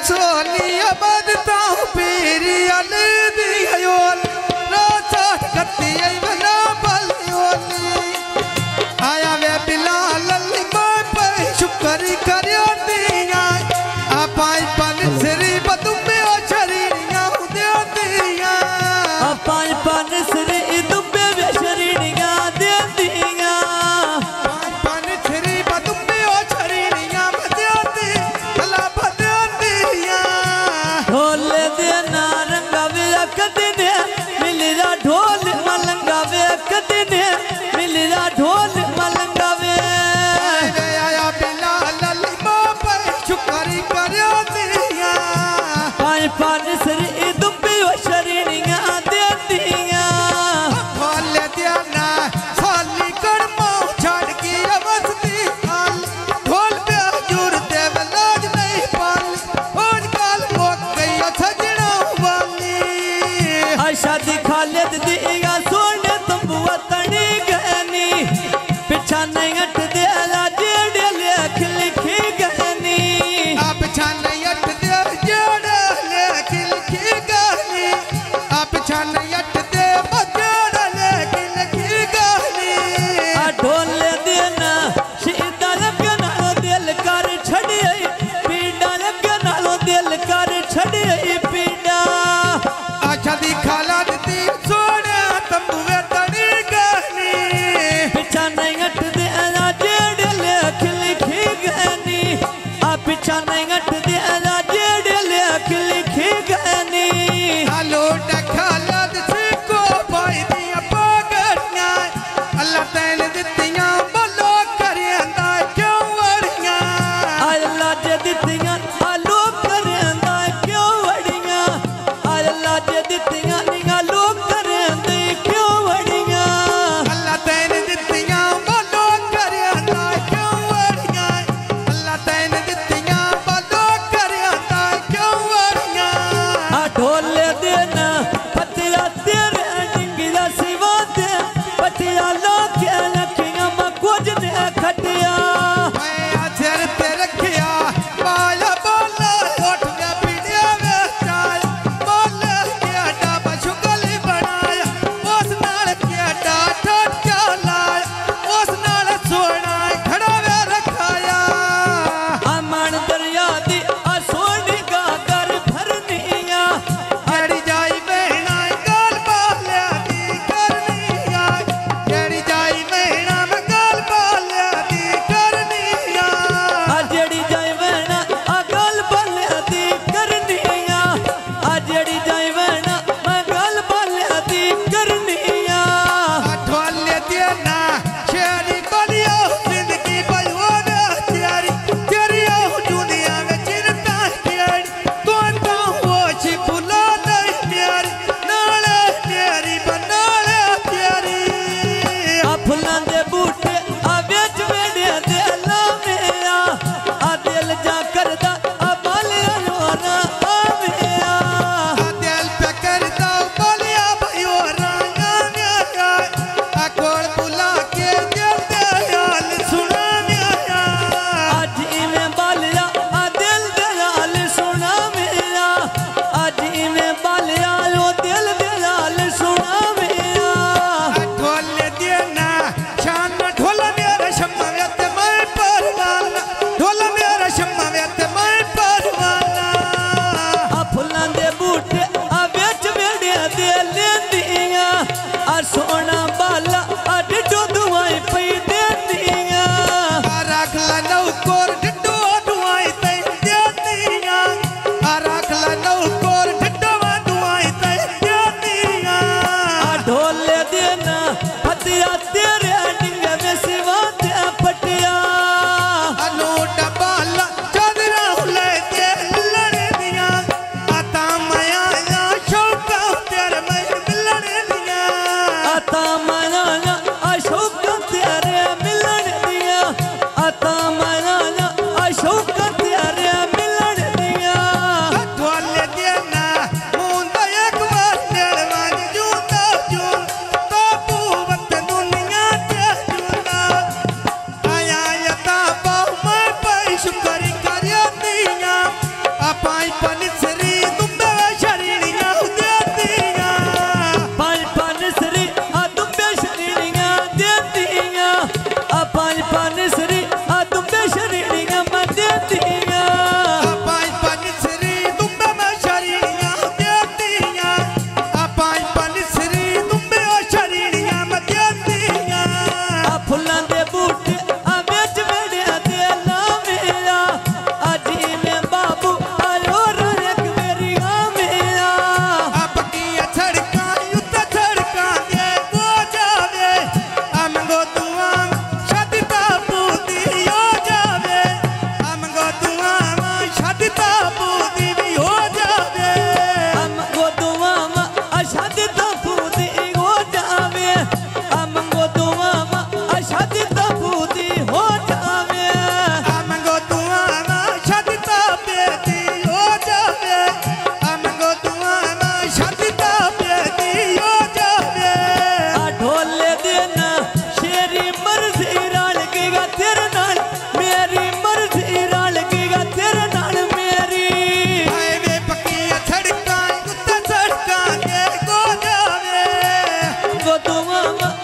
सोनी बदता पीरी अल दियोल राजा कत्ती बना बलियोली आया वे बिलाल अली पे शुक्र करियो दिया आपाई पन श्री बदुमे ओ शरीरियां दे दिया आपाई पन श्री दुबे वे शरीरियां दे दिया पन श्री बदुमे ओ शरीरियां दे दी भला बदे दिया ढोल दे ना रंगा वे कदने मिलरा ढोल मलंगा वे कदने मिलरा ढोल मलंगा वे आया बिलाल अली पे शुक्र करियो दिया पाई पान श्री दुबे ओ शरीरियां दे दिया खोल दिया ना साली कर्म छड़ की अवस्थी हाल ढोल पे हजूर देव लाज नहीं पाली आज काल मोक गई सजना वाली आशा दी खालिद दिया सोने तंबुआ तनी गहनी पिछा नहीं हट दे जेड़े लेख लिखी गहनी आप छान यट दे जेड़ लेख लिखी गहनी आप छान यट दे जेड़ लेख लिखी गहनी आ ढोल देना शीदा लगे नालो दिल कर छड़े पीड़ा लगे नालो दिल कर छड़े पीड़ा आशा दी खाला दी सोने तंबुए तनी गहनी पिछा नहीं हट दे जेड़े लेख लिखी गहनी आ पिछा नहीं हट दे जेड़े लेख लिखी गहनी आलो डखालद सिको भाई दिया पागड़ियां अल्लाह तैन दित्तियां बोलो करेंदा क्यों वड़ियां अल्लाह जे दित्तियां आलो करेंदा क्यों वड़ियां तुम